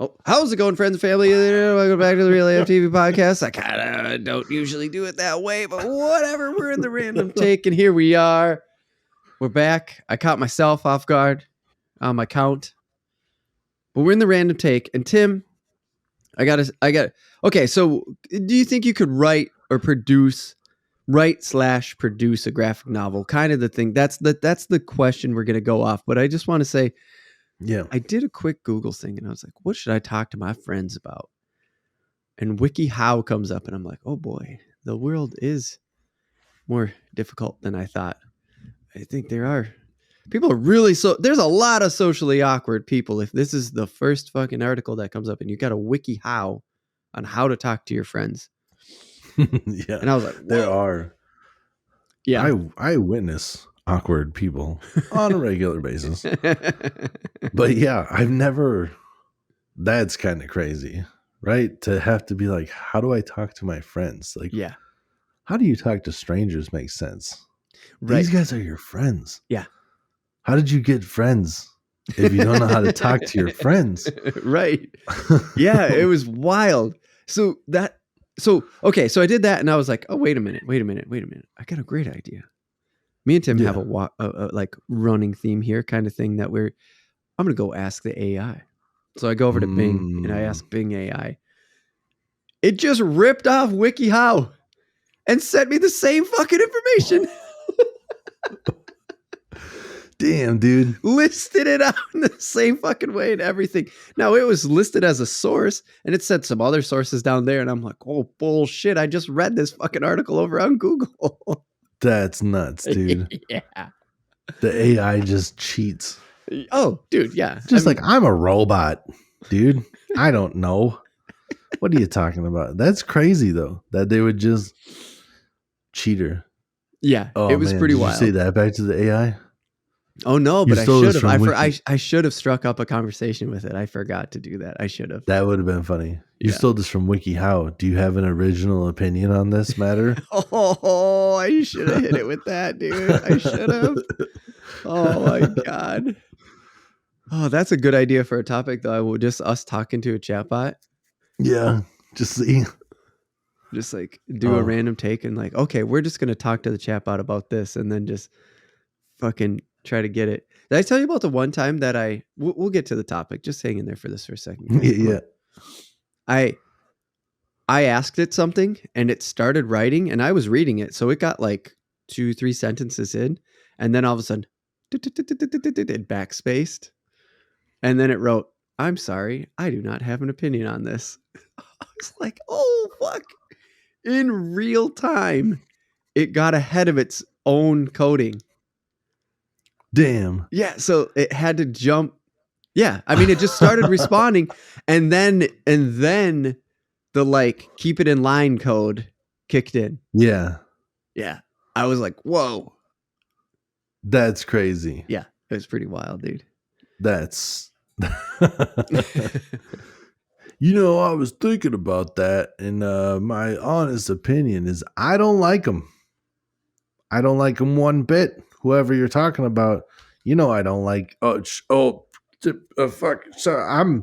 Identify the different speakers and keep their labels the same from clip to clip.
Speaker 1: Oh, how's it going, friends and family? Welcome back to the Real AF TV podcast. I kind of don't usually do it that way, but whatever. We're in the random take, and here we are. We're back. I caught myself off guard on my count, but we're in the random take. And Tim, okay, so do you think you could write / produce a graphic novel? Kind of the thing. That's the question we're going to go off. But I just want to say,
Speaker 2: yeah,
Speaker 1: I did a quick Google thing and I was like, what should I talk to my friends about? And WikiHow comes up and I'm like, oh boy, the world is more difficult than I thought. I think people are really there's a lot of socially awkward people. If this is the first fucking article that comes up and you got a WikiHow on how to talk to your friends.
Speaker 2: yeah.
Speaker 1: And I was like, whoa.
Speaker 2: There are. Yeah. I witness awkward people on a regular basis. But yeah, that's kind of crazy, right? To have to be like, how do I talk to my friends? Like,
Speaker 1: yeah.
Speaker 2: How do you talk to strangers makes sense.
Speaker 1: Right.
Speaker 2: These guys are your friends.
Speaker 1: Yeah.
Speaker 2: How did you get friends if you don't know how to talk to your friends?
Speaker 1: Right. Yeah, it was wild. So I did that and I was like, oh, wait a minute. I got a great idea. Me and Tim have a like running theme here kind of thing that I'm going to go ask the AI. So I go over to Bing and I ask Bing AI. It just ripped off WikiHow and sent me the same fucking information.
Speaker 2: Damn, dude.
Speaker 1: Listed it out in the same fucking way and everything. Now, it was listed as a source and it said some other sources down there. And I'm like, oh, bullshit. I just read this fucking article over on Google.
Speaker 2: That's nuts, dude.
Speaker 1: Yeah.
Speaker 2: The AI just cheats.
Speaker 1: Oh, dude, yeah.
Speaker 2: I'm a robot, dude. I don't know. What are you talking about? That's crazy, though, that they would just cheater.
Speaker 1: Yeah, it was pretty wild.
Speaker 2: Did you say that back to the AI?
Speaker 1: Oh, no, but I should have. I should have struck up a conversation with it. I forgot to do that. I should have.
Speaker 2: That would have been funny. You stole this from WikiHow. Do you have an original opinion on this matter?
Speaker 1: Oh, I should have hit it with that, dude. I should have. Oh, my God. Oh, that's a good idea for a topic, though. Just us talking to a chatbot.
Speaker 2: Yeah, just see.
Speaker 1: Just like do a random take and like, okay, we're just going to talk to the chatbot about this and then just fucking try to get it. Did I tell you about the one time that we'll get to the topic. Just hang in there for this for a second.
Speaker 2: Yeah.
Speaker 1: I asked it something and it started writing and I was reading it. So it got like 2-3 sentences in and then all of a sudden it backspaced and then it wrote, I'm sorry, I do not have an opinion on this. I was like, oh, fuck. In real time, it got ahead of its own coding.
Speaker 2: Damn.
Speaker 1: Yeah, so it had to jump. Yeah, I mean, it just started responding, and then the like keep it in line code kicked in.
Speaker 2: Yeah.
Speaker 1: Yeah, I was like, whoa,
Speaker 2: that's crazy.
Speaker 1: Yeah, it was pretty wild, dude.
Speaker 2: That's. I was thinking about that, and my honest opinion is I don't like them. I don't like them one bit. Whoever you're talking about, I don't like. Fuck. Sorry,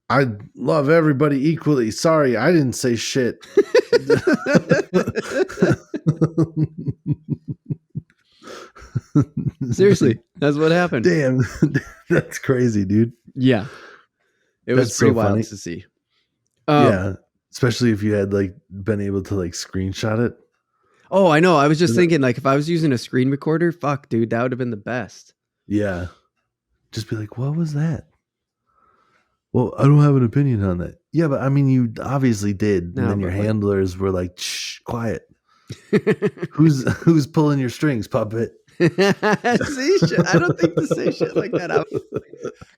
Speaker 2: I love everybody equally. Sorry, I didn't say shit.
Speaker 1: Seriously, that's what happened.
Speaker 2: Damn, that's crazy, dude.
Speaker 1: Yeah, it was pretty wild to see.
Speaker 2: Yeah, especially if you had like been able to like screenshot it.
Speaker 1: Oh, I know. I was just thinking, like, if I was using a screen recorder, fuck, dude, that would have been the best.
Speaker 2: Yeah. Just be like, what was that? Well, I don't have an opinion on that. Yeah, but I mean, you obviously did. And then your handlers were like, shh, quiet. Who's pulling your strings, puppet?
Speaker 1: See, I don't think to say shit like that. I was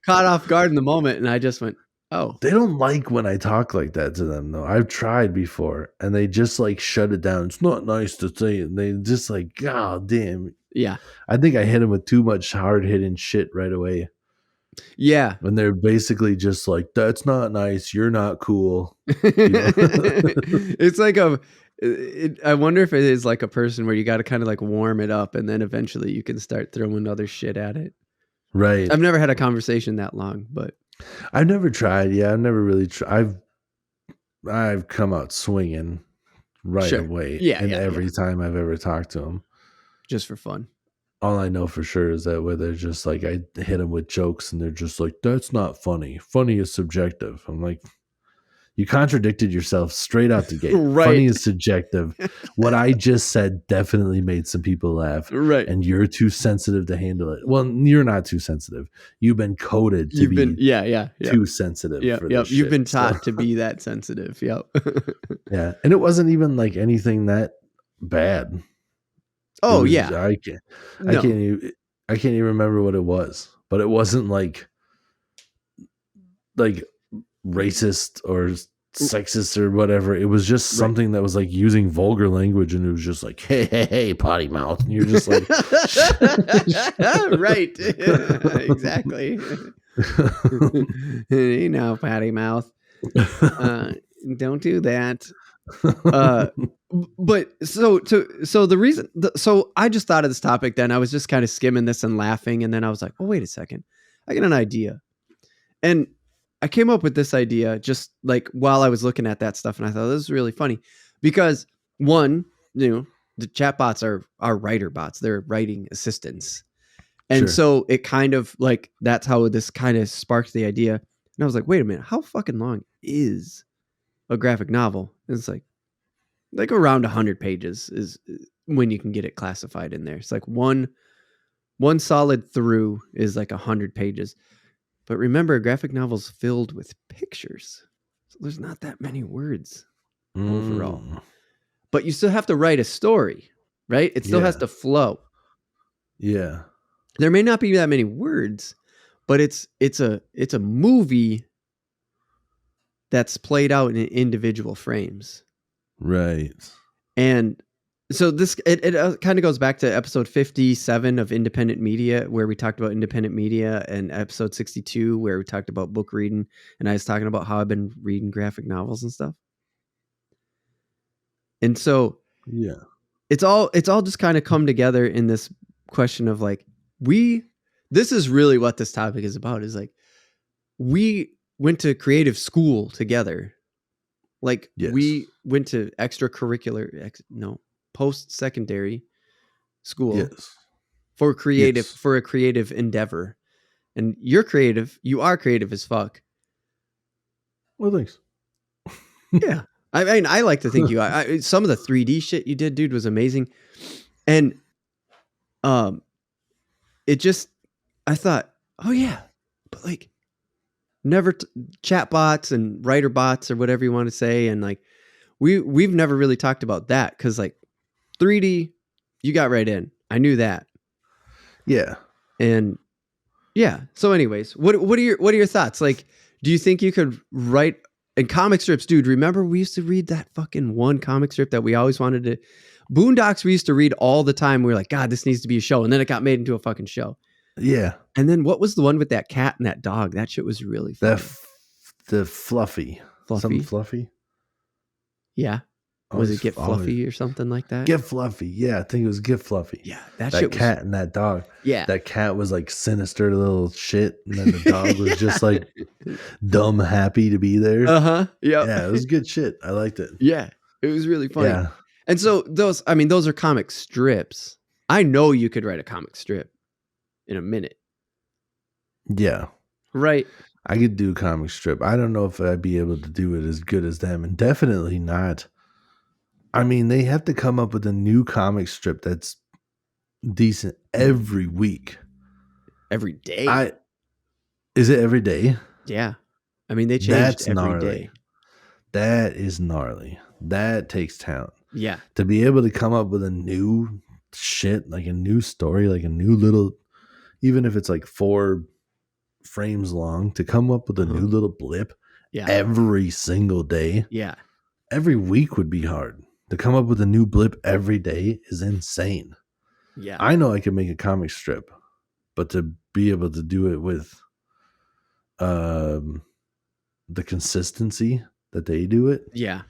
Speaker 1: caught off guard in the moment, and I just went, oh.
Speaker 2: They don't like when I talk like that to them, though. I've tried before, and they just like shut it down. It's not nice to say it. They just like, God damn.
Speaker 1: Yeah.
Speaker 2: I think I hit them with too much hard-hitting shit right away.
Speaker 1: Yeah.
Speaker 2: And they're basically just like, that's not nice. You're not cool.
Speaker 1: It's like I wonder if it is like a person where you got to kind of like warm it up and then eventually you can start throwing other shit at it.
Speaker 2: Right.
Speaker 1: I've never had a conversation that long, but
Speaker 2: I've never tried. Yeah, I've never really tried. I've come out swinging right
Speaker 1: Sure.
Speaker 2: away,
Speaker 1: Yeah,
Speaker 2: and
Speaker 1: yeah, yeah.
Speaker 2: every time I've ever talked to them.
Speaker 1: Just for fun.
Speaker 2: All I know for sure is that where they're just like, I hit them with jokes and they're just like, that's not funny. Funny is subjective. I'm like, you contradicted yourself straight out the gate. Funny
Speaker 1: Right.
Speaker 2: is subjective. What I just said definitely made some people laugh,
Speaker 1: Right.
Speaker 2: and you're too sensitive to handle it. Well, you're not too sensitive. You've been coded to
Speaker 1: You've been
Speaker 2: be
Speaker 1: yeah.
Speaker 2: too sensitive
Speaker 1: Yep,
Speaker 2: for
Speaker 1: yep.
Speaker 2: this
Speaker 1: You've
Speaker 2: shit.
Speaker 1: been
Speaker 2: So,
Speaker 1: taught to be that sensitive. Yep.
Speaker 2: yeah. And it wasn't even like anything that bad. It
Speaker 1: Oh,
Speaker 2: was,
Speaker 1: yeah.
Speaker 2: I can't
Speaker 1: No.
Speaker 2: even, I can't even remember what it was, but it wasn't like racist or sexist or whatever. It was just
Speaker 1: Right.
Speaker 2: something that was like using vulgar language, and it was just like, hey, potty mouth. And you're just like,
Speaker 1: Right. Exactly. Hey now, patty mouth. Don't do that. But so the reason so I just thought of this topic, then I was just kind of skimming this and laughing, and then I was like, oh, wait a second, I got an idea. And I came up with this idea just like while I was looking at that stuff, and I thought this is really funny because one, the chatbots are writer bots, they're writing assistants. And
Speaker 2: sure.
Speaker 1: so it kind of like that's how this kind of sparked the idea. And I was like, wait a minute, how fucking long is a graphic novel? And it's like around 100 pages is when you can get it classified in there. It's like one solid through is like 100 pages. But remember, a graphic novel's filled with pictures. So there's not that many words overall. But you still have to write a story, right? It still has to flow.
Speaker 2: Yeah.
Speaker 1: There may not be that many words, but it's a movie that's played out in individual frames.
Speaker 2: Right.
Speaker 1: And so this it kind of goes back to episode 57 of Independent Media, where we talked about independent media, and episode 62 where we talked about book reading, and I was talking about how I've been reading graphic novels and stuff. And so
Speaker 2: yeah,
Speaker 1: it's all just kind of come together in this question of like, this is really what this topic is about, is like we went to creative school together. Like we went to post-secondary school for a creative endeavor. And you are creative as fuck.
Speaker 2: Well, thanks.
Speaker 1: Yeah. I mean, I like to think you are. Some of the 3D shit you did, dude, was amazing. And I thought, oh yeah, but like never chat bots and writer bots or whatever you want to say. And like, we've never really talked about that. Cause like 3D, you got right in. I knew that.
Speaker 2: Yeah.
Speaker 1: And yeah. So anyways, what are your thoughts? Like, do you think you could write in comic strips, dude? Remember we used to read that fucking one comic strip that we always wanted to, Boondocks, we used to read all the time. We were like, God, this needs to be a show. And then it got made into a fucking show.
Speaker 2: Yeah.
Speaker 1: And then what was the one with that cat and that dog? That shit was really fun.
Speaker 2: The Fluffy. Something Fluffy?
Speaker 1: Yeah. Was it Get Fluffy or something like that?
Speaker 2: Get Fluffy. Yeah, I think it was Get Fluffy.
Speaker 1: Yeah.
Speaker 2: That shit cat and that dog.
Speaker 1: Yeah.
Speaker 2: That cat was like sinister little shit. And then the dog was just like dumb happy to be there.
Speaker 1: Uh-huh. Yeah.
Speaker 2: Yeah, it was good shit. I liked it.
Speaker 1: Yeah. It was really funny.
Speaker 2: Yeah.
Speaker 1: And so those are comic strips. I know you could write a comic strip in a minute.
Speaker 2: Yeah.
Speaker 1: Right.
Speaker 2: I could do a comic strip. I don't know if I'd be able to do it as good as them, and definitely not. I mean, they have to come up with a new comic strip that's decent every week.
Speaker 1: Every day.
Speaker 2: Is it every day?
Speaker 1: Yeah. I mean, they changed every
Speaker 2: gnarly.
Speaker 1: day.
Speaker 2: That is gnarly. That takes talent.
Speaker 1: Yeah.
Speaker 2: To be able to come up with a new shit, like a new story, like a new little, even if it's like 4 frames long, to come up with a new little blip every single day.
Speaker 1: Yeah.
Speaker 2: Every week would be hard. To come up with a new blip every day is insane.
Speaker 1: Yeah.
Speaker 2: I know I could make a comic strip, but to be able to do it with the consistency that they do it.
Speaker 1: Yeah.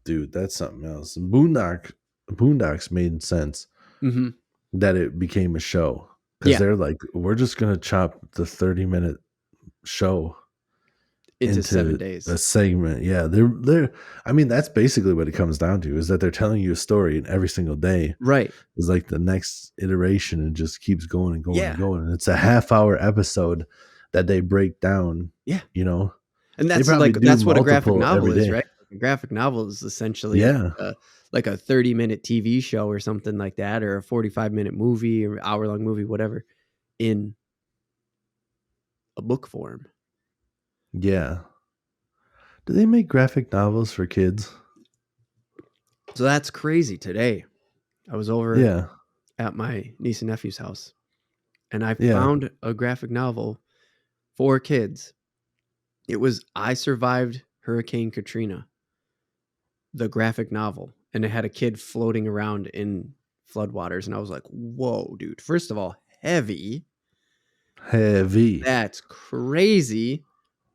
Speaker 2: Dude, that's something else. And Boondocks made sense that it became a show. Because they're like, we're just going to chop the 30-minute show
Speaker 1: into 7
Speaker 2: into
Speaker 1: days.
Speaker 2: a segment. Yeah, they're. I mean, that's basically what it comes down to, is that they're telling you a story, and every single day
Speaker 1: Right.
Speaker 2: is like the next iteration, and just keeps going and going and
Speaker 1: Yeah.
Speaker 2: going. And it's a half-hour episode that they break down.
Speaker 1: Yeah.
Speaker 2: You know,
Speaker 1: And
Speaker 2: they
Speaker 1: that's
Speaker 2: probably do
Speaker 1: what a graphic
Speaker 2: multiple
Speaker 1: novel
Speaker 2: every
Speaker 1: is,
Speaker 2: day.
Speaker 1: right? A graphic novel is essentially
Speaker 2: Yeah,
Speaker 1: like a 30-minute TV show or something like that, or a 45-minute movie or hour-long movie, whatever, in a book form.
Speaker 2: yeah. Do they make graphic novels for kids?
Speaker 1: So that's crazy. Today, I was over
Speaker 2: Yeah,
Speaker 1: at my niece and nephew's house, and I
Speaker 2: yeah.
Speaker 1: found a graphic novel for kids. It was I Survived Hurricane Katrina, the graphic novel, and it had a kid floating around in floodwaters, and I was like, "Whoa, dude! First of all, heavy.
Speaker 2: Heavy.
Speaker 1: That's crazy."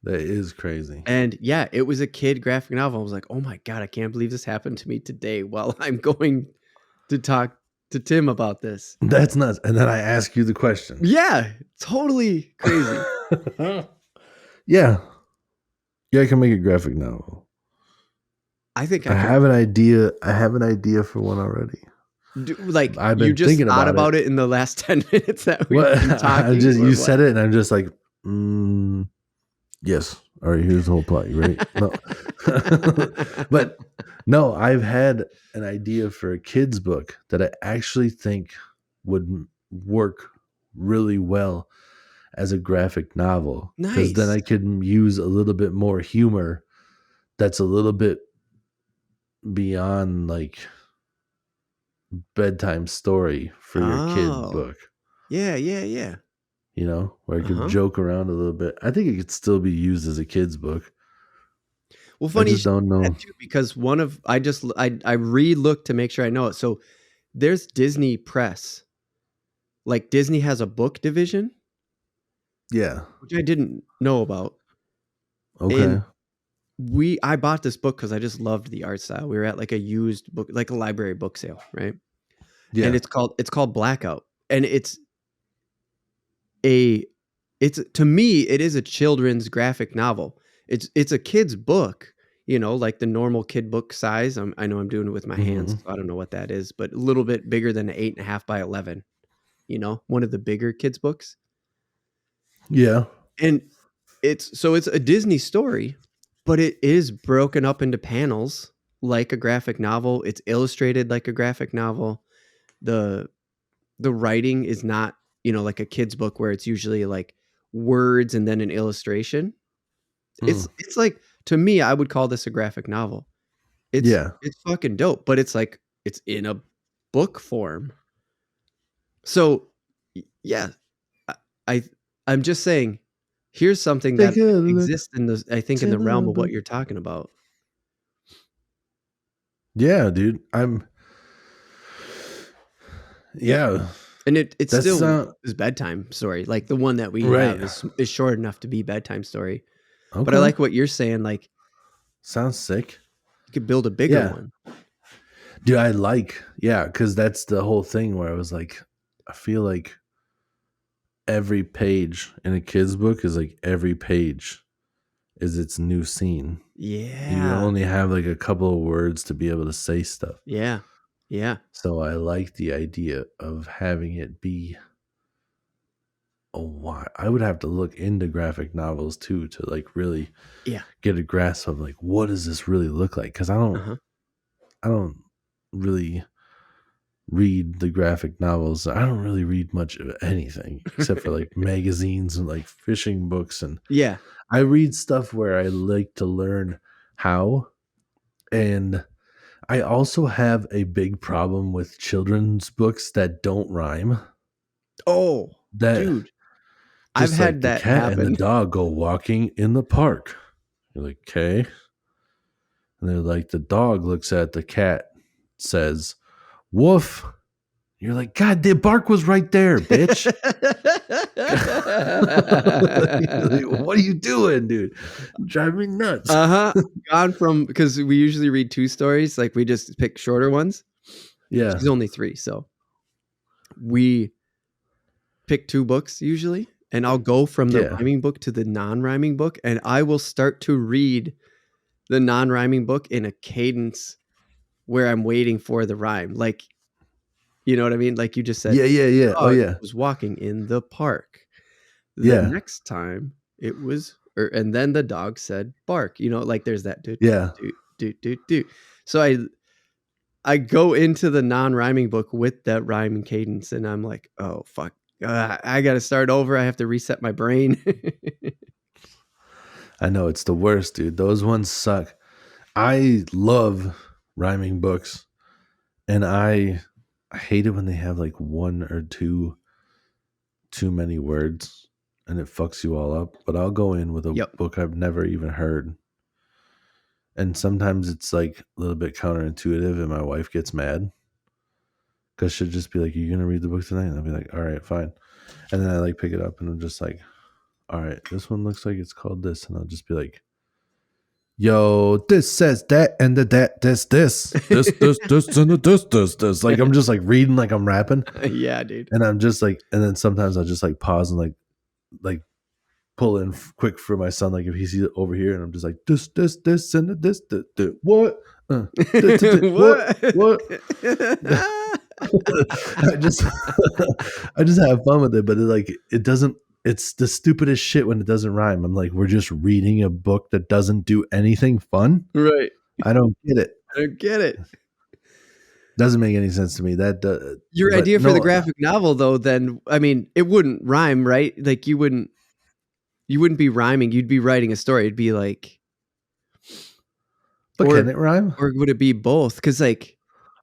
Speaker 2: That is crazy.
Speaker 1: And yeah, it was a kid graphic novel. I was like, "Oh my god, I can't believe this happened to me today while I'm going to talk to Tim about this."
Speaker 2: That's nuts. And then I ask you the question.
Speaker 1: Yeah, totally crazy.
Speaker 2: Yeah. Yeah, I can make a graphic novel.
Speaker 1: I think
Speaker 2: I
Speaker 1: I could
Speaker 2: have an idea. I have an idea for one already.
Speaker 1: like
Speaker 2: I've
Speaker 1: you
Speaker 2: been
Speaker 1: just
Speaker 2: thinking
Speaker 1: thought
Speaker 2: about
Speaker 1: about it in the last 10 minutes that we've
Speaker 2: What?
Speaker 1: been
Speaker 2: I
Speaker 1: talking.
Speaker 2: just
Speaker 1: Or
Speaker 2: you
Speaker 1: what?
Speaker 2: said it, and I'm just like, yes. All right, here's the whole plot. You ready? No. But no, I've had an idea for a kid's book that I actually think would work really well as a graphic novel, because then
Speaker 1: Nice.
Speaker 2: I could use a little bit more humor that's a little bit beyond like bedtime story for your kid
Speaker 1: Oh,
Speaker 2: book,
Speaker 1: yeah, yeah, yeah.
Speaker 2: where I could
Speaker 1: Uh-huh.
Speaker 2: joke around a little bit. I think it could still be used as a kid's book.
Speaker 1: Well,
Speaker 2: I
Speaker 1: funny you
Speaker 2: just
Speaker 1: should
Speaker 2: don't
Speaker 1: say
Speaker 2: know.
Speaker 1: that too, because one of I re-looked to make sure I know it. So there's Disney Press. Like Disney has a book division,
Speaker 2: Yeah.
Speaker 1: which I didn't know about.
Speaker 2: Okay.
Speaker 1: And I bought this book because I just loved the art style. We were at like a used book, like a library book sale, right? And
Speaker 2: Yeah.
Speaker 1: it's called Blackout. And a it's to me, it is a children's graphic novel. It's a kid's book, like the normal kid book size. I know I'm doing it with my hands,
Speaker 2: Hmm.
Speaker 1: so I don't know what that is, but a little bit bigger than an 8.5 by 11. One of the bigger kids books.
Speaker 2: Yeah.
Speaker 1: And it's a Disney story, but it is broken up into panels like a graphic novel. It's illustrated like a graphic novel. The the writing is not, like a kid's book where it's usually like words and then an illustration.
Speaker 2: Mm.
Speaker 1: It's like, to me, I would call this a graphic novel. It's
Speaker 2: Yeah.
Speaker 1: it's fucking dope, but it's like it's in a book form. So yeah, I, I I'm just saying, here's something
Speaker 2: Take
Speaker 1: that
Speaker 2: a look
Speaker 1: exists in the I think in
Speaker 2: to
Speaker 1: the
Speaker 2: the
Speaker 1: realm of what
Speaker 2: book.
Speaker 1: you're talking about.
Speaker 2: Yeah, dude. Yeah.
Speaker 1: And it
Speaker 2: That's
Speaker 1: still is bedtime story. Like the one that we
Speaker 2: right.
Speaker 1: have is short enough to be bedtime story. But I
Speaker 2: Okay.
Speaker 1: like what you're saying. Like
Speaker 2: Sounds sick.
Speaker 1: you could build a bigger
Speaker 2: Yeah.
Speaker 1: one.
Speaker 2: Dude, because that's the whole thing where I was like, I feel like every page in a kid's book is like every page is its new scene. And you
Speaker 1: Yeah.
Speaker 2: only have like a couple of words to be able to say stuff.
Speaker 1: Yeah. Yeah.
Speaker 2: So I like the idea of having it be a while. I would have to look into graphic novels too to like really
Speaker 1: Yeah.
Speaker 2: get a grasp of like what does this really look like? Because
Speaker 1: Uh-huh.
Speaker 2: I don't really read the graphic novels. I don't really read much of anything except for like magazines and like fishing books, and
Speaker 1: Yeah.
Speaker 2: I read stuff where I like to learn how. And I also have a big problem with children's books that don't rhyme.
Speaker 1: Oh,
Speaker 2: That
Speaker 1: dude, I've
Speaker 2: just like
Speaker 1: had
Speaker 2: the
Speaker 1: that
Speaker 2: cat and the
Speaker 1: happen.
Speaker 2: dog go walking in the park. You're like, okay. And they're like, the dog looks at the cat, says, woof. You're like, God, the bark was right there, bitch. Like, what are you doing, dude? Drive me nuts.
Speaker 1: Uh-huh. Gone from, because we usually read 2 stories, like we just pick shorter ones.
Speaker 2: Yeah.
Speaker 1: She's only 3, so we pick 2 books usually, and I'll go from the
Speaker 2: Yeah.
Speaker 1: rhyming book to the non-rhyming book, and I will start to read the non-rhyming book in a cadence where I'm waiting for the rhyme. Like, you know what I mean? Like you just said,
Speaker 2: Yeah. Oh
Speaker 1: dog
Speaker 2: yeah.
Speaker 1: was walking in the park. The
Speaker 2: Yeah.
Speaker 1: next time it was, and then the dog said bark. You know, like there's that do
Speaker 2: Yeah.
Speaker 1: do do do do. So I go into the non-rhyming book with that rhyming cadence, and I'm like, oh fuck, I got to start over. I have to reset my brain.
Speaker 2: I know, it's the worst, dude. Those ones suck. I love rhyming books, and I hate it when they have like one or two too many words and it fucks you all up. But I'll go in with a
Speaker 1: Yep.
Speaker 2: book I've never even heard. And sometimes it's like a little bit counterintuitive, and my wife gets mad because she'll just be like, "Are you gonna read the book tonight?" And I'll be like, "All right, fine." And then I like pick it up, and I'm just like, "All right, this one looks like it's called this," and I'll just be like, "Yo, this says that, and this, and this." Like I'm just like reading like I'm rapping,
Speaker 1: Yeah, dude.
Speaker 2: and I'm just like, and then sometimes I'll just like pause and like pull in quick for my son, like if he sees it over here, and I'm just like this, and this, what? What? I just I just have fun with it, but it doesn't. It's the stupidest shit when it doesn't rhyme. I'm like, we're just reading a book that doesn't do anything fun.
Speaker 1: Right.
Speaker 2: I don't get it.
Speaker 1: I don't get it.
Speaker 2: Doesn't make any sense to me.
Speaker 1: Your idea for the graphic novel, though, then I mean, it wouldn't rhyme, right? Like you wouldn't be rhyming. You'd be writing a story. It'd be like,
Speaker 2: but can it rhyme?
Speaker 1: Or would it be both? Because like,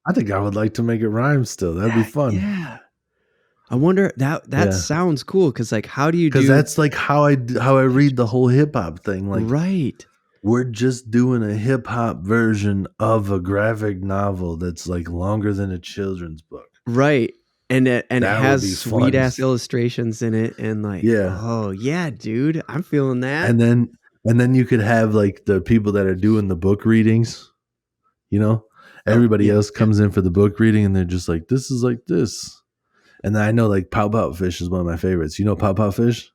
Speaker 2: I think I would like to make it rhyme still. That'd be fun.
Speaker 1: Yeah. I wonder that sounds cool. Because like, how do you do?
Speaker 2: Because that's like how I read the whole hip hop thing. Like,
Speaker 1: right.
Speaker 2: We're just doing a hip hop version of a graphic novel that's like longer than a children's book.
Speaker 1: Right. And it has sweet ass illustrations in it, and like, oh yeah, dude, I'm feeling that.
Speaker 2: And then you could have like the people that are doing the book readings, you know, everybody else comes in for the book reading, and they're just like, this is like this. And then I know like Pow Pow Fish is one of my favorites. You know Pow Pow Fish?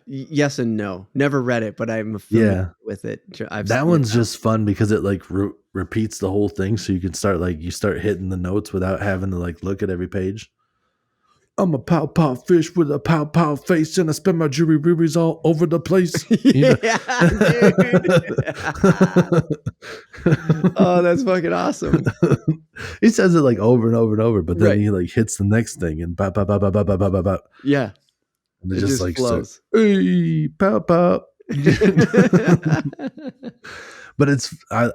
Speaker 1: Yes and no. Never read it, but I'm familiar with it.
Speaker 2: That one's just fun because it like repeats the whole thing, so you can start hitting the notes without having to like look at every page. I'm a pow pow fish with a pow pow face, and I spend my jewelry rubies all over the place.
Speaker 1: Yeah, dude. Oh, that's fucking awesome.
Speaker 2: He says it like over and over and over, but then he like hits the next thing and ba ba ba ba ba ba ba ba ba.
Speaker 1: Yeah.
Speaker 2: And it just like flows. Hey, pow pow. But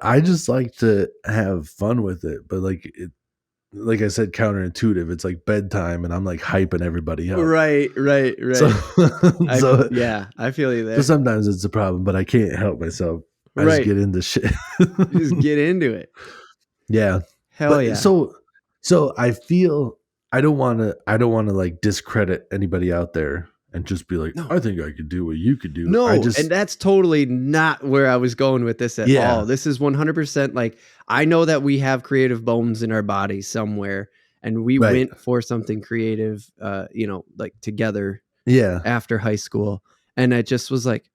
Speaker 2: I just like to have fun with it. But like I said, counterintuitive. It's like bedtime, and I'm like hyping everybody up.
Speaker 1: Right.
Speaker 2: So
Speaker 1: yeah, I feel you there.
Speaker 2: So sometimes it's a problem, but I can't help myself. I just get into shit.
Speaker 1: Just get into it.
Speaker 2: Yeah.
Speaker 1: Hell yeah.
Speaker 2: So I feel I don't want to like discredit anybody out there and just be like, I think I could do what you could do.
Speaker 1: No, and that's totally not where I was going with this at all. This is 100% like, I know that we have creative bones in our bodies somewhere, and we went for something creative, like together after high school. And I just was like,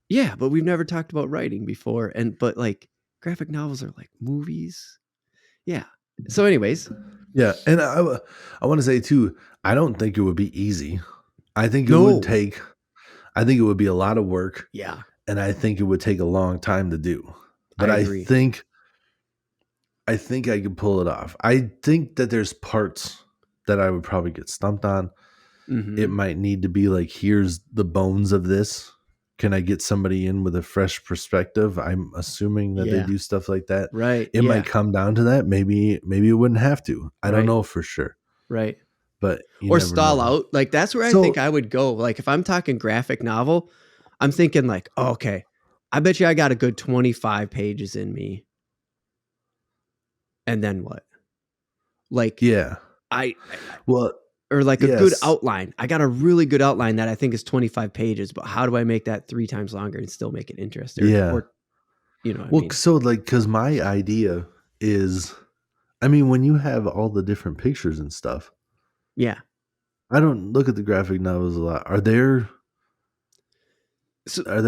Speaker 1: yeah, but we've never talked about writing before. But like graphic novels are like movies. Yeah. So anyways.
Speaker 2: Yeah. And I want to say too, I don't think it would be easy. I think it would be a lot of work.
Speaker 1: Yeah.
Speaker 2: And I think it would take a long time to do. But I think I could pull it off. I think that there's parts that I would probably get stumped on. Mm-hmm. It might need to be like, here's the bones of this. Can I get somebody in with a fresh perspective? I'm assuming that they do stuff like that.
Speaker 1: Right.
Speaker 2: It might come down to that. Maybe it wouldn't have to. I don't know for sure.
Speaker 1: Right.
Speaker 2: But
Speaker 1: or stall out. Like that's where I think I would go. Like if I'm talking graphic novel, I'm thinking like, oh, okay, I bet you I got a good 25 pages in me. And then what? Like, or like a good outline. I got a really good outline that I think is 25 pages, but how do I make that 3 times longer and still make it interesting? Or,
Speaker 2: so like, cause my idea is, I mean, when you have all the different pictures and stuff.
Speaker 1: Yeah.
Speaker 2: I don't look at the graphic novels a lot. Are there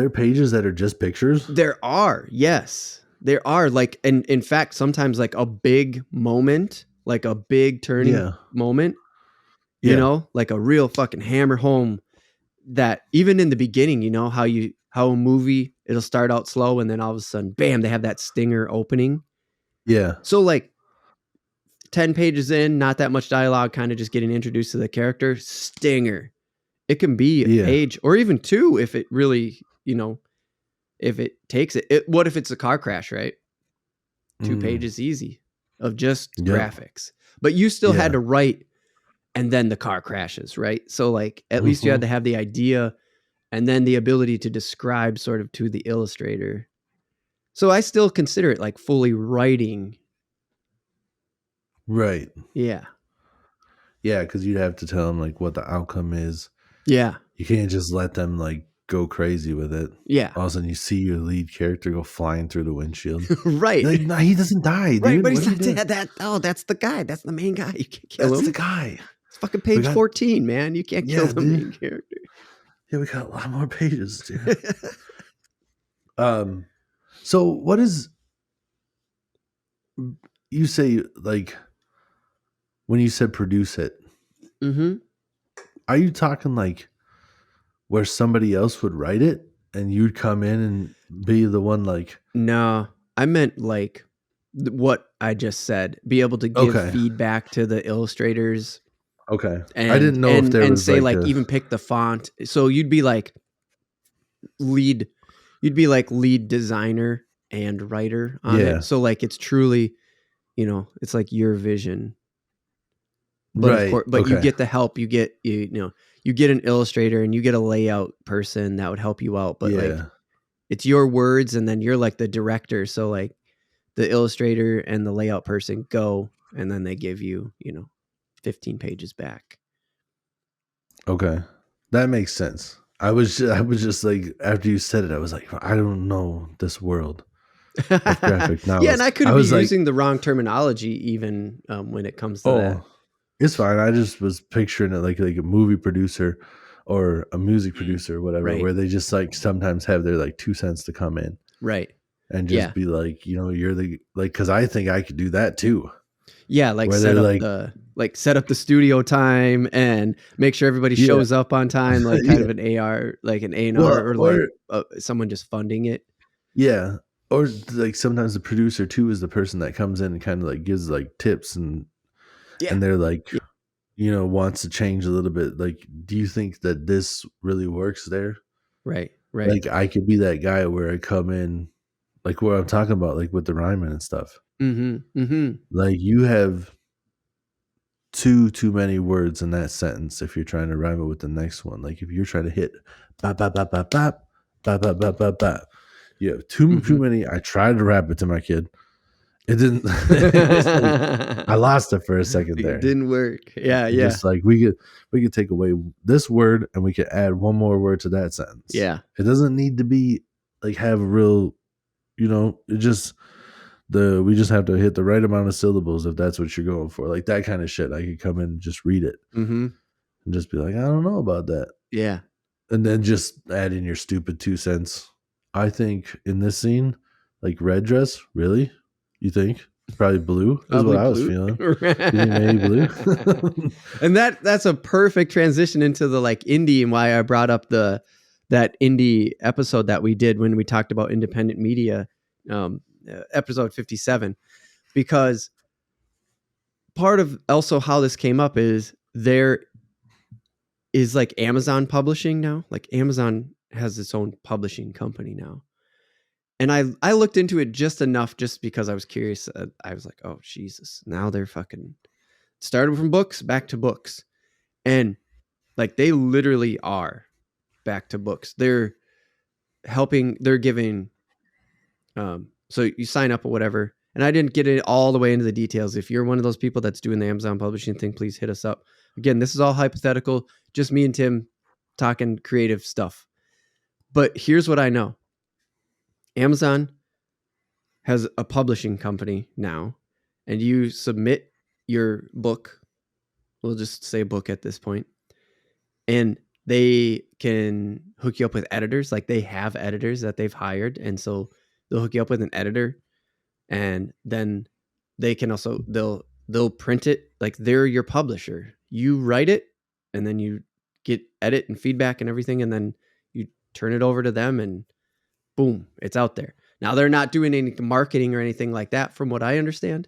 Speaker 2: pages that are just pictures?
Speaker 1: There are, yes. There are, like, and in fact, sometimes like a big moment, like a big turning
Speaker 2: Yeah.
Speaker 1: moment,
Speaker 2: Yeah.
Speaker 1: like a real fucking hammer home that even in the beginning, how a movie, it'll start out slow and then all of a sudden, bam, they have that stinger opening.
Speaker 2: Yeah.
Speaker 1: So like 10 pages in, not that much dialogue, kind of just getting introduced to the character, stinger. It can be a
Speaker 2: Yeah.
Speaker 1: page or even two if it really, if it takes what if it's a car crash, right? 2 pages easy of just
Speaker 2: Yep.
Speaker 1: graphics. But you still had
Speaker 2: Yeah.
Speaker 1: to write and then the car crashes, right? So like at least you had to have the idea and then the ability to describe sort of to the illustrator. So I still consider it like fully writing.
Speaker 2: Right.
Speaker 1: Yeah.
Speaker 2: Yeah, because you'd have to tell them like what the outcome is.
Speaker 1: Yeah.
Speaker 2: You can't just let them like go crazy with it.
Speaker 1: Yeah.
Speaker 2: All of a sudden, you see your lead character go flying through the windshield.
Speaker 1: Right.
Speaker 2: You're like, no, he doesn't die,
Speaker 1: Right,
Speaker 2: dude.
Speaker 1: but
Speaker 2: What
Speaker 1: he's
Speaker 2: are you
Speaker 1: not
Speaker 2: doing?
Speaker 1: that. Oh, that's the guy. That's the main guy. You can't kill
Speaker 2: That's
Speaker 1: him.
Speaker 2: the guy.
Speaker 1: It's fucking page 14, man. You can't kill the main character.
Speaker 2: Yeah, we got a lot more pages, dude. So what is you say like when you said produce it?
Speaker 1: Mm-hmm.
Speaker 2: Are you talking like where somebody else would write it and you'd come in and be the one like?
Speaker 1: No, I meant like what I just said. Be able to give
Speaker 2: Okay.
Speaker 1: feedback to the illustrators.
Speaker 2: Okay.
Speaker 1: And
Speaker 2: I didn't know if there was
Speaker 1: say
Speaker 2: like
Speaker 1: like
Speaker 2: a
Speaker 1: even pick the font. So you'd be like lead designer and writer on
Speaker 2: yeah.
Speaker 1: it. So like it's truly, it's like your vision. But of
Speaker 2: Right.
Speaker 1: course, but you
Speaker 2: Okay.
Speaker 1: get the help. You get you get an illustrator and you get a layout person that would help you out. But like
Speaker 2: Yeah.
Speaker 1: it's your words, and then you're like the director. So like the illustrator and the layout person go, and then they give you 15 pages back.
Speaker 2: Okay. That makes sense. I was just like after you said it, I was like, I don't know this world of graphic
Speaker 1: Yeah,
Speaker 2: novels.
Speaker 1: and I could
Speaker 2: I
Speaker 1: be
Speaker 2: was like,
Speaker 1: using the wrong terminology even when it comes to that.
Speaker 2: oh, it's fine. I just was picturing it like a movie producer or a music producer or whatever,
Speaker 1: Right.
Speaker 2: where they just like sometimes have their like 2 cents to come in
Speaker 1: Right.
Speaker 2: and
Speaker 1: Yeah.
Speaker 2: just be like, you're the like, because I think I could do that too.
Speaker 1: Yeah, like
Speaker 2: Where
Speaker 1: set
Speaker 2: they're
Speaker 1: up the studio time and make sure everybody
Speaker 2: yeah,
Speaker 1: shows up on time, like kind
Speaker 2: yeah,
Speaker 1: of an AR, like an A&R,
Speaker 2: well,
Speaker 1: or like someone just funding it.
Speaker 2: yeah, or like sometimes the producer too is the person that comes in and kind of like gives like tips and
Speaker 1: Yeah.
Speaker 2: they're like, wants to change a little bit. Like, do you think that this really works there?
Speaker 1: Right. Right.
Speaker 2: Like, I could be that guy where I come in, like what I'm talking about, like with the rhyming and stuff.
Speaker 1: Mm-hmm. Mm-hmm.
Speaker 2: Like, you have too many words in that sentence if you're trying to rhyme it with the next one. Like, if you're trying to hit bop bop bop bop bop bop bop bop bop bop, you have too many. I tried to rap it to my kid. It didn't. I lost it for a second there.
Speaker 1: It didn't work. Yeah. Yeah.
Speaker 2: Just like we could take away this word and we could add one more word to that sentence.
Speaker 1: Yeah.
Speaker 2: It doesn't need to be like have a real, it just we just have to hit the right amount of syllables if that's what you're going for. Like that kind of shit. I could come in and just read it
Speaker 1: Mm-hmm.
Speaker 2: and just be like, I don't know about that.
Speaker 1: Yeah.
Speaker 2: And then just add in your stupid 2 cents. I think in this scene, like red dress, really? You think? Probably blue is what I was feeling. You think maybe blue?
Speaker 1: And that's a perfect transition into the like indie, and why I brought up that indie episode that we did when we talked about independent media, episode 57, because part of also how this came up is there is like Amazon publishing now. Like Amazon has its own publishing company now. And I looked into it just enough, just because I was curious. I was like, oh, Jesus. Now they're fucking started from books, back to books. And like they literally are back to books. They're giving, so you sign up or whatever. And I didn't get it all the way into the details. If you're one of those people that's doing the Amazon publishing thing, please hit us up. Again, this is all hypothetical, just me and Tim talking creative stuff. But here's what I know. Amazon has a publishing company now, and you submit your book. We'll just say book at this point. and they can hook you up with editors. Like they have editors that they've hired, and so they'll hook you up with an editor, and then they can also they'll print it. Like they're your publisher. You write it, and then you get edit and feedback and everything, and then you turn it over to them, and boom, it's out there. Now they're not doing any marketing or anything like that, from what I understand,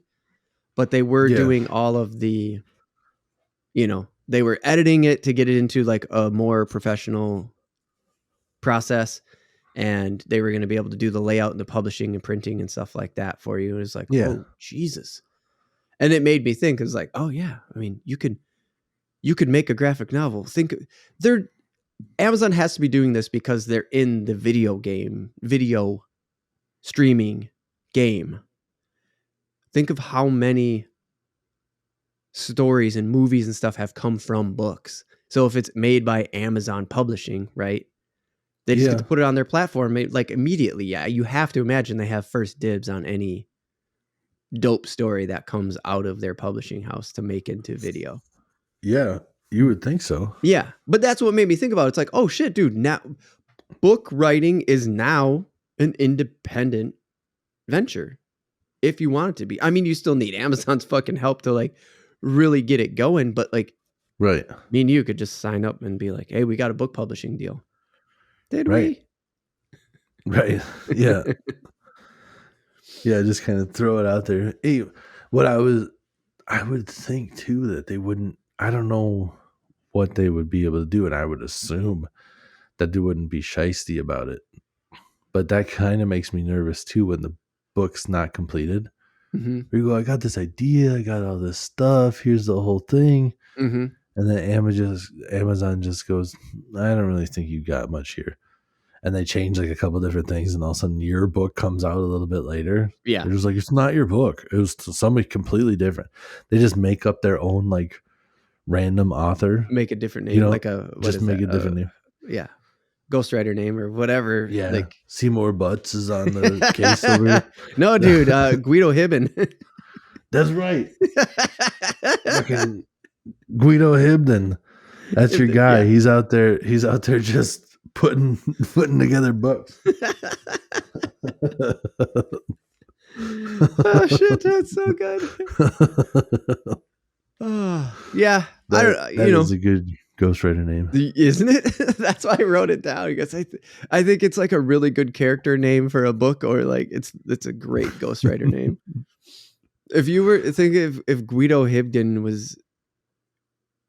Speaker 1: but they were doing all of the, they were editing it to get it into like a more professional process, and they were going to be able to do the layout and the publishing and printing and stuff like that for you. It was like, oh Jesus. And it made me think, it's like, oh yeah, I mean, you could make a graphic novel. Amazon has to be doing this because they're in the video streaming game. Think of how many stories and movies and stuff have come from books. So if it's made by Amazon Publishing, right? They just get to put it on their platform like immediately. Yeah, you have to imagine they have first dibs on any dope story that comes out of their publishing house to make into video.
Speaker 2: Yeah, you would think so.
Speaker 1: Yeah, but that's what made me think about it. It's like, oh shit, dude, now book writing is now an independent venture if you want it to be. I mean, you still need Amazon's fucking help to like really get it going, but like,
Speaker 2: right,
Speaker 1: me and you could just sign up and be like, hey, we got a book publishing deal. Did
Speaker 2: we? Right. Yeah. Yeah, just kind of throw it out there. Hey, I would think too that they wouldn't, I don't know what they would be able to do, and I would assume that they wouldn't be shisty about it. But that kind of makes me nervous too when the book's not completed.
Speaker 1: Mm-hmm.
Speaker 2: We go, I got this idea, I got all this stuff, here's the whole thing.
Speaker 1: Mm-hmm.
Speaker 2: And then Amazon just goes, I don't really think you got much here. And they change like a couple different things, and all of a sudden your book comes out a little bit later.
Speaker 1: Yeah.
Speaker 2: They're just like, it's not your book. It was somebody completely different. They just make up their own like random author.
Speaker 1: Make a different name, like a
Speaker 2: different name.
Speaker 1: Yeah. Ghostwriter name or whatever.
Speaker 2: Yeah.
Speaker 1: Like
Speaker 2: Seymour Butts is on the case over here.
Speaker 1: No, dude, Guido Hibben.
Speaker 2: That's right. Fucking Guido Hibben. That's your guy. Yeah. He's out there just putting together books.
Speaker 1: Oh shit, that's so good. Oh, yeah.
Speaker 2: That is a good ghostwriter name,
Speaker 1: isn't it? That's why I wrote it down, because I think it's like a really good character name for a book, or like it's a great ghostwriter name. If you were thinking if Guido Hibden was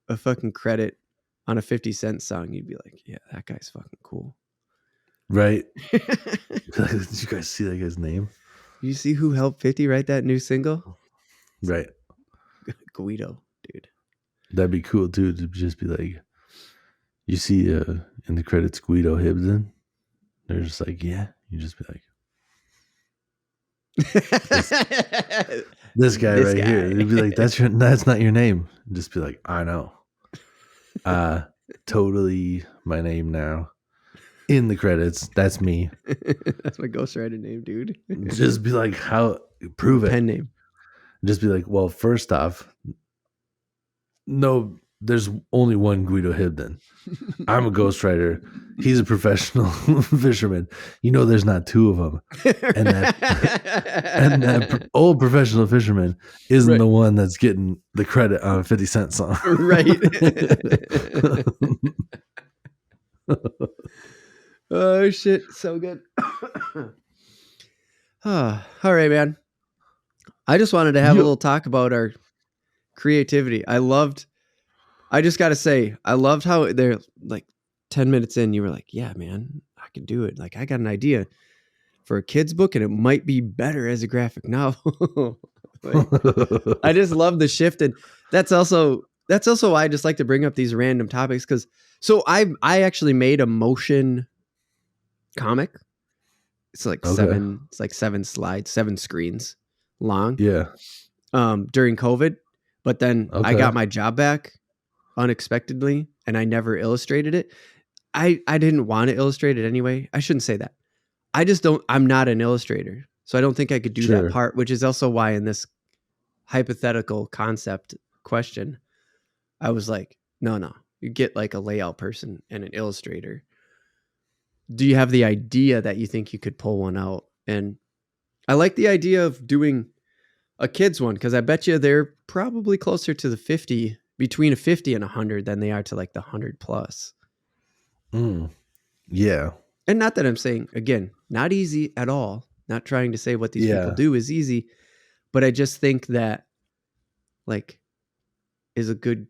Speaker 1: a fucking credit on a 50 Cent song, you'd be like, yeah, that guy's fucking cool.
Speaker 2: Right. Did you guys see that guy's name?
Speaker 1: You see who helped 50 write that new single?
Speaker 2: Right.
Speaker 1: Guido, dude.
Speaker 2: That'd be cool too, to just be like, you see in the credits Guido Hibden. They're just like, yeah. You just be like, this guy here. They'd be like, that's not your name. And just be like, I know. Totally my name now. In the credits, that's me.
Speaker 1: That's my ghostwriter name, dude.
Speaker 2: Just be like, how prove it.
Speaker 1: Pen name.
Speaker 2: Just be like, well, first off, no, there's only one Guido Hibden. I'm a ghostwriter. He's a professional fisherman. You know, there's not two of them. And that old professional fisherman isn't the one that's getting the credit on a 50 Cent song.
Speaker 1: Right. Oh, shit. So good. All right, man. I just wanted to have a little talk about our creativity. I just got to say, I loved how they're like 10 minutes in, you were like, yeah, man, I can do it. Like, I got an idea for a kid's book, and it might be better as a graphic novel. I just love the shift. And that's also why I just like to bring up these random topics. I actually made a motion comic. It's like seven slides, 7 screens long.
Speaker 2: Yeah.
Speaker 1: During COVID, but then I got my job back unexpectedly, and I never illustrated it. I didn't want to illustrate it anyway. I shouldn't say that. I'm not an illustrator, so I don't think I could do that part, which is also why in this hypothetical concept question, I was like, no, You get like a layout person and an illustrator. Do you have the idea that you think you could pull one out? And I like the idea of doing a kid's one because I bet you they're probably closer to the 50, between a 50 and 100 than they are to like the 100 plus.
Speaker 2: Yeah.
Speaker 1: And not that I'm saying, again, not easy at all. Not trying to say what these people do is easy, but I just think that like is a good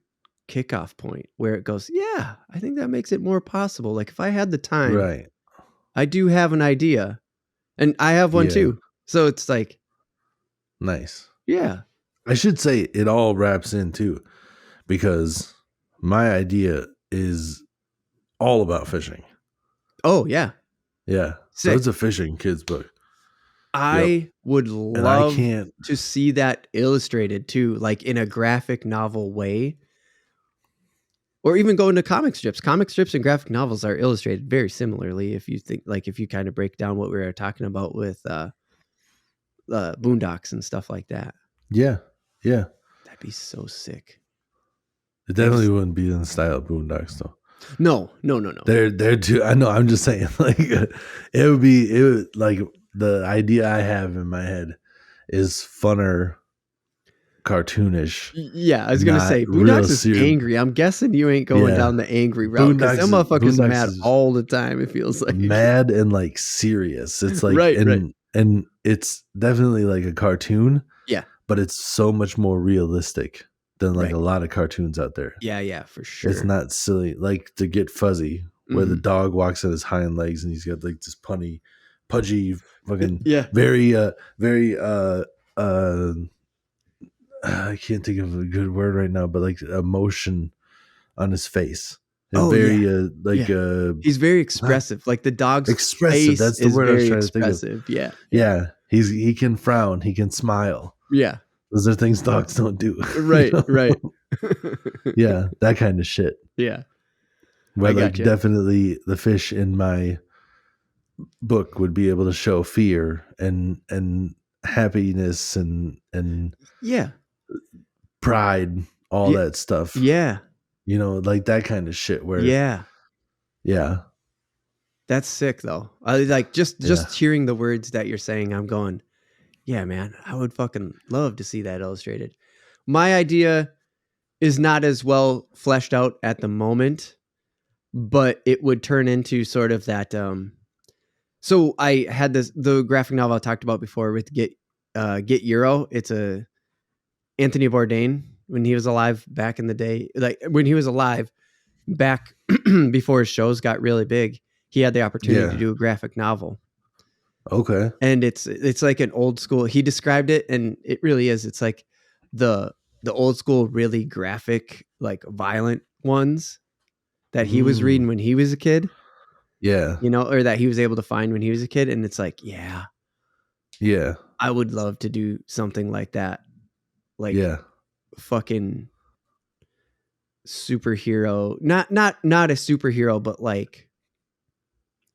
Speaker 1: kickoff point where it goes, yeah, I think that makes it more possible. Like if I had the time,
Speaker 2: Right.
Speaker 1: I do have an idea and I have one too. So it's like,
Speaker 2: nice.
Speaker 1: Yeah.
Speaker 2: I should say it all wraps in too, because my idea is all about fishing.
Speaker 1: Oh, yeah.
Speaker 2: Yeah.
Speaker 1: Sick.
Speaker 2: So it's a fishing kids book.
Speaker 1: I would love to see that illustrated too, like in a graphic novel way. Or even go into comic strips. Comic strips and graphic novels are illustrated very similarly. If you think, like, if you kind of break down what we were talking about with Boondocks and stuff like that.
Speaker 2: Yeah. Yeah.
Speaker 1: That'd be so sick.
Speaker 2: It definitely wouldn't be in the style of Boondocks though.
Speaker 1: No.
Speaker 2: They're too. I know. I'm just saying, like, it would like the idea I have in my head is funner, cartoonish.
Speaker 1: Yeah, I was gonna say Boondocks is angry. I'm guessing you ain't going down the angry route because them motherfuckers mad all the time. It feels like
Speaker 2: mad and like serious. It's like
Speaker 1: right.
Speaker 2: And it's definitely like a cartoon.
Speaker 1: Yeah,
Speaker 2: but it's so much more realistic than like a lot of cartoons out there.
Speaker 1: Yeah, for sure.
Speaker 2: It's not silly like To Get Fuzzy, where the dog walks on his hind legs and he's got like this pudgy fucking very I can't think of a good word right now, but like emotion on his face. And
Speaker 1: he's very expressive. Like the dog's
Speaker 2: expressive.
Speaker 1: Face
Speaker 2: that's the
Speaker 1: is
Speaker 2: word I was
Speaker 1: very
Speaker 2: trying to think of.
Speaker 1: Yeah.
Speaker 2: He can frown, he can smile.
Speaker 1: Yeah.
Speaker 2: Those are things dogs don't do.
Speaker 1: Right.
Speaker 2: Yeah, that kind of shit.
Speaker 1: Yeah.
Speaker 2: But like definitely the fish in my book would be able to show fear and happiness and pride, all that stuff.
Speaker 1: Yeah.
Speaker 2: You know, like that kind of shit where Yeah.
Speaker 1: That's sick though. I like just hearing the words that you're saying, I'm going, yeah, man, I would fucking love to see that illustrated. My idea is not as well fleshed out at the moment, but it would turn into sort of that. So I had the graphic novel I talked about before with Get Euro. It's a Anthony Bourdain when he was alive back in the day, like when he was alive back before his shows got really big. He had the opportunity to do a graphic novel.
Speaker 2: Okay.
Speaker 1: And it's like an old school. He described it, and it really is. It's like the old school, really graphic, like violent ones that he was reading when he was a kid.
Speaker 2: Yeah.
Speaker 1: You know, or that he was able to find when he was a kid. And it's like, yeah, I would love to do something like that. Like, fucking superhero, not a superhero, but like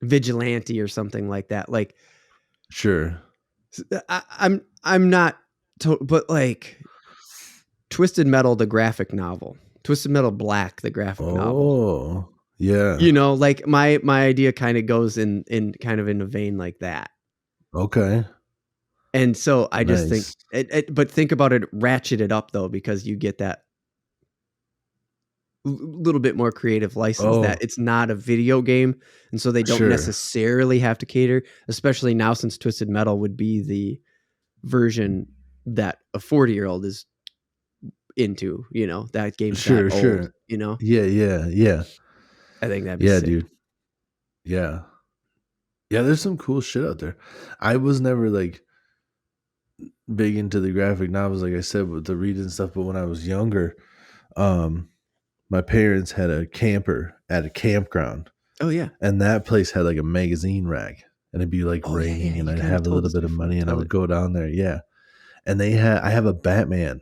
Speaker 1: vigilante or something like that. Like,
Speaker 2: sure.
Speaker 1: I'm not, but like Twisted Metal, the graphic novel, Twisted Metal Black, the graphic novel.
Speaker 2: Oh, yeah.
Speaker 1: You know, like my idea kind of goes in kind of in a vein like that.
Speaker 2: Okay.
Speaker 1: And so I just think, but think about it, ratchet it up though, because you get that little bit more creative license that it's not a video game. And so they don't necessarily have to cater, especially now since Twisted Metal would be the version that a 40-year-old is into, you know, that game's that old, you know?
Speaker 2: Yeah.
Speaker 1: I think that'd be sick.
Speaker 2: Dude. Yeah. Yeah, there's some cool shit out there. I was never like big into the graphic novels, like I said, with the reading stuff, but when I was younger, my parents had a camper at a campground.
Speaker 1: Oh yeah.
Speaker 2: And that place had like a magazine rack, and it'd be like raining and I'd have a little bit of money and I would go down there. Yeah. And I have a Batman,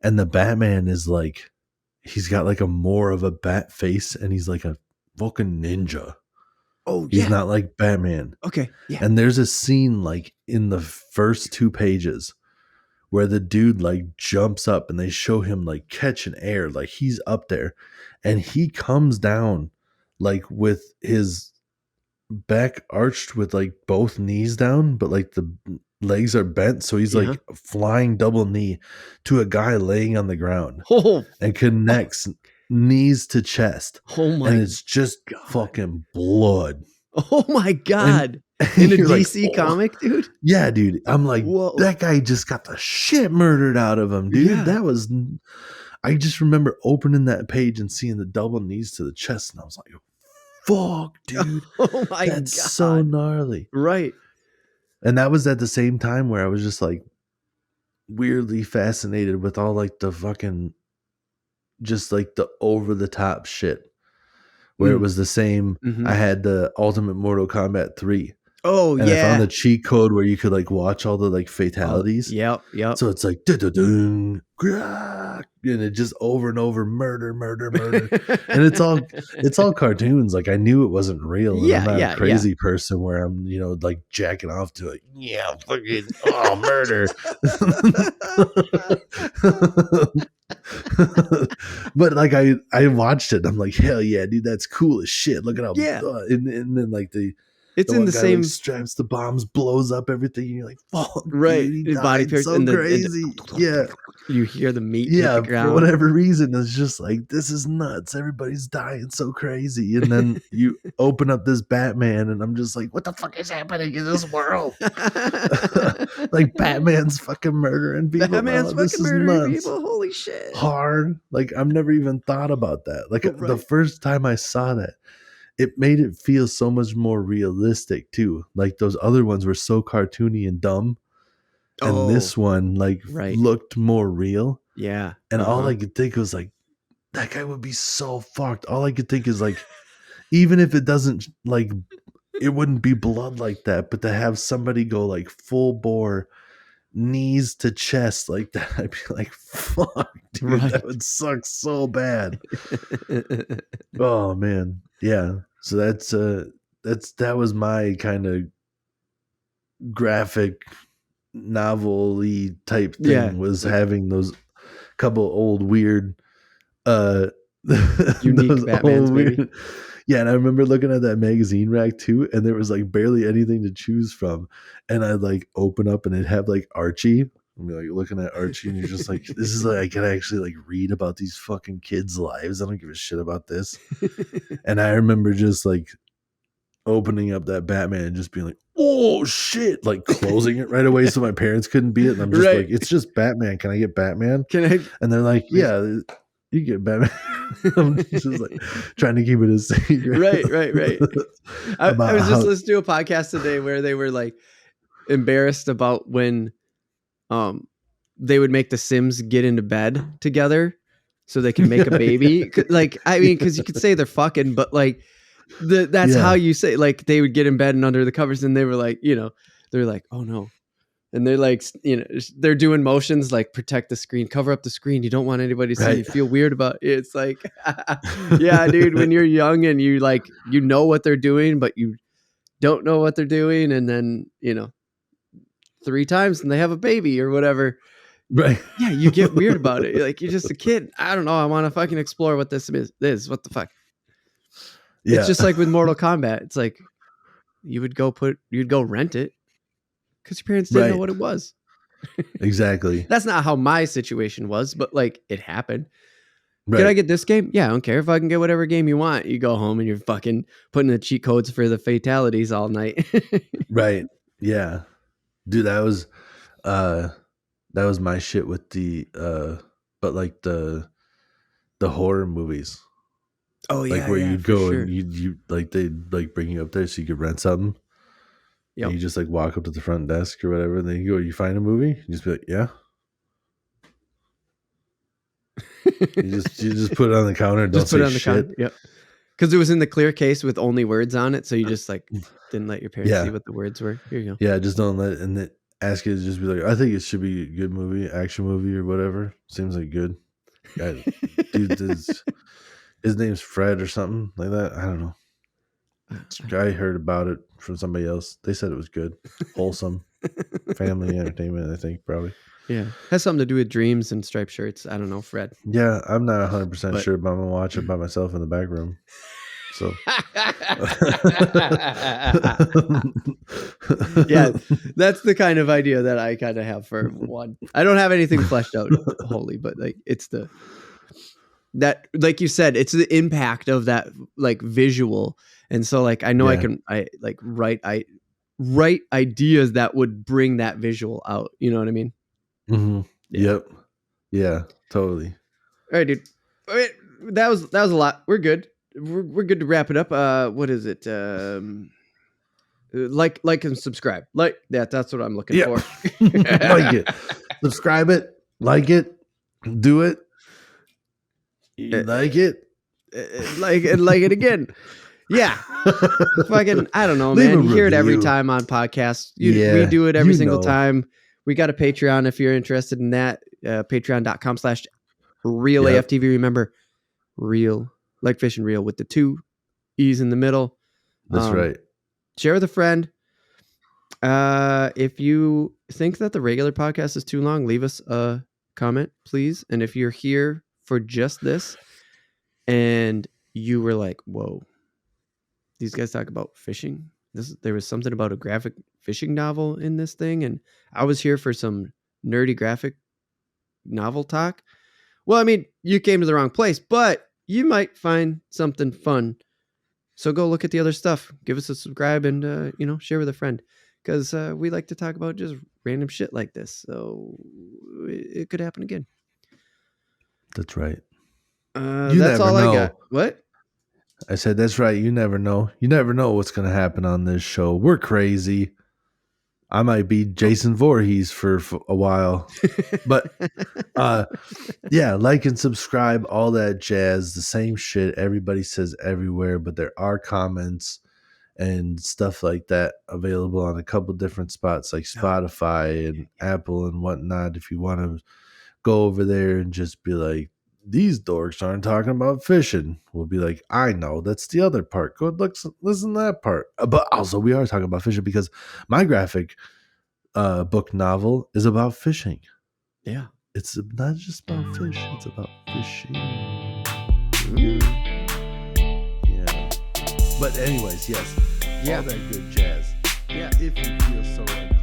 Speaker 2: and the Batman is like, he's got like a more of a bat face, and he's like a fucking ninja.
Speaker 1: Oh yeah.
Speaker 2: He's not like Batman.
Speaker 1: Okay. Yeah.
Speaker 2: And there's a scene like in the first 2 pages where the dude like jumps up and they show him like catching air, like he's up there, and he comes down like with his back arched with like both knees down, but like the legs are bent, so he's like flying double knee to a guy laying on the ground and connects knees to chest.
Speaker 1: Oh my!
Speaker 2: And it's just fucking blood.
Speaker 1: Oh my god! In a DC
Speaker 2: like,
Speaker 1: comic, dude.
Speaker 2: Yeah, dude. I'm like,
Speaker 1: whoa.
Speaker 2: That guy just got the shit murdered out of him, dude.
Speaker 1: Yeah.
Speaker 2: That was. I just remember opening that page and seeing the double knees to the chest, and I was like, fuck, dude.
Speaker 1: Oh my god.
Speaker 2: That's so gnarly.
Speaker 1: Right.
Speaker 2: And that was at the same time where I was just like weirdly fascinated with all like the fucking just like the over the top shit. Where it was the same. I had the Ultimate Mortal Kombat 3.
Speaker 1: Oh,
Speaker 2: and I found the cheat code where you could like watch all the like fatalities.
Speaker 1: Yep.
Speaker 2: So it's like and it just over and over murder. And it's all cartoons. Like I knew it wasn't real. And I'm not a crazy person where I'm, like jacking off to it. Yeah, fucking murder. But like I watched it and I'm like, hell yeah, dude, that's cool as shit. Look at how and then like
Speaker 1: it's in the same
Speaker 2: straps the bombs, blows up everything. And you're like, fuck,
Speaker 1: right?
Speaker 2: Dude,
Speaker 1: His body parts
Speaker 2: so crazy. Yeah,
Speaker 1: you hear the meat. Hit the ground.
Speaker 2: For whatever reason, it's just like this is nuts. Everybody's dying so crazy, and then you open up this Batman, and I'm just like, what the fuck is happening in this world? Like Batman's fucking murdering people.
Speaker 1: Batman's fucking murdering people. Holy shit!
Speaker 2: Hard. Like I've never even thought about that. Like the first time I saw that, it made it feel so much more realistic too. Like those other ones were so cartoony and dumb. And this one looked more real.
Speaker 1: Yeah.
Speaker 2: And all I could think was like, that guy would be so fucked. All I could think is like, even if it doesn't like, it wouldn't be blood like that, but to have somebody go like full bore knees to chest like that, I'd be like, fuck, dude, that would suck so bad. Oh man. Yeah. So that was my kind of graphic novel-y type thing, was having those couple old weird
Speaker 1: unique Batmans, maybe.
Speaker 2: Yeah, and I remember looking at that magazine rack too, and there was like barely anything to choose from, and I'd like open up and it'd have like Archie. I'm like looking at Archie, and you're just like, this is like, I can actually like read about these fucking kids' lives. I don't give a shit about this. And I remember just like opening up that Batman and just being like, oh shit, like closing it right away so my parents couldn't be it. And I'm just like, it's just Batman. Can I get Batman? And they're like, yeah, you get Batman. I'm just like trying to keep it a secret.
Speaker 1: Right. I was just listening to a podcast today where they were like embarrassed about when they would make the Sims get into bed together so they can make a baby. Like, I mean, because you could say they're fucking, but like that's how you say, like, they would get in bed and under the covers, and they were like, they're like, oh no. And they're like, they're doing motions like protect the screen, cover up the screen. You don't want anybody to see you feel weird about it. It's like, yeah, dude, when you're young and you like, what they're doing, but you don't know what they're doing. And then, 3 times and they have a baby or whatever.
Speaker 2: Right.
Speaker 1: Yeah. You get weird about it. Like, you're just a kid. I don't know. I want to fucking explore what this is. What the fuck? Yeah. It's just like with Mortal Kombat. It's like you'd go rent it because your parents didn't know what it was.
Speaker 2: Exactly.
Speaker 1: That's not how my situation was, but like it happened. Right. Can I get this game? Yeah, I don't care. If I can get whatever game you want, you go home and you're fucking putting the cheat codes for the fatalities all night.
Speaker 2: Right. Yeah. Dude, that was my shit with the but like the horror movies.
Speaker 1: Oh yeah,
Speaker 2: like where you'd go and you like they'd like bring you up there so you could rent something. Yeah, you just like walk up to the front desk or whatever, and then you go, you find a movie, you just be like, yeah. you just put it on the counter and don't say shit.
Speaker 1: Yep. Because it was in the clear case with only words on it, so you just like didn't let your parents see what the words were. Here you go.
Speaker 2: Yeah, just don't let and then ask you to just be like, I think it should be a good movie, action movie or whatever. Seems like good. Dude, his name's Fred or something like that. I don't know. I heard about it from somebody else. They said it was good, wholesome, family entertainment. I think probably.
Speaker 1: Yeah. Has something to do with dreams and striped shirts. I don't know, Fred.
Speaker 2: Yeah, I'm not 100% sure, but I'm gonna watch it by myself in the back room. So
Speaker 1: yeah, that's the kind of idea that I kind of have for one. I don't have anything fleshed out wholly, but like it's that like you said, it's the impact of that like visual. And so like I know I like write ideas that would bring that visual out. You know what I mean?
Speaker 2: Mm-hmm. Yeah. Yep. Yeah, totally.
Speaker 1: All right, dude. All right, that was a lot. We're good. We're good to wrap it up. What is it? Like and subscribe. Like that. That's what I'm looking for.
Speaker 2: Like it, subscribe it, like it, do it. You like it,
Speaker 1: like it again. Yeah. Fucking, I don't know, man. You hear it every time on podcasts. We do it every single time. We got a Patreon if you're interested in that. Patreon.com/RealAFTV. Remember, real, like fish and reel with the 2 E's in the middle.
Speaker 2: That's right.
Speaker 1: Share with a friend. If you think that the regular podcast is too long, leave us a comment, please. And if you're here for just this and you were like, whoa, these guys talk about fishing. There was something about a graphic fishing novel in this thing, and I was here for some nerdy graphic novel talk. Well, I mean, you came to the wrong place, but you might find something fun. So go look at the other stuff. Give us a subscribe and share with a friend, because we like to talk about just random shit like this. So it could happen again.
Speaker 2: That's right.
Speaker 1: That's all I got. What?
Speaker 2: I said, that's right. You never know. You never know what's going to happen on this show. We're crazy. I might be Jason Voorhees for a while. But yeah, like and subscribe, all that jazz. The same shit everybody says everywhere, but there are comments and stuff like that available on a couple different spots like Spotify and Apple and whatnot. If you want to go over there and just be like, these dorks aren't talking about fishing, we'll be like, I know, that's the other part. Go listen to that part. But also we are talking about fishing because my graphic book novel is about fishing.
Speaker 1: Yeah.
Speaker 2: It's not just about fish, it's about fishing. Yeah. But anyways, yes. Yeah. All that good jazz.
Speaker 1: Yeah.
Speaker 2: If you feel so like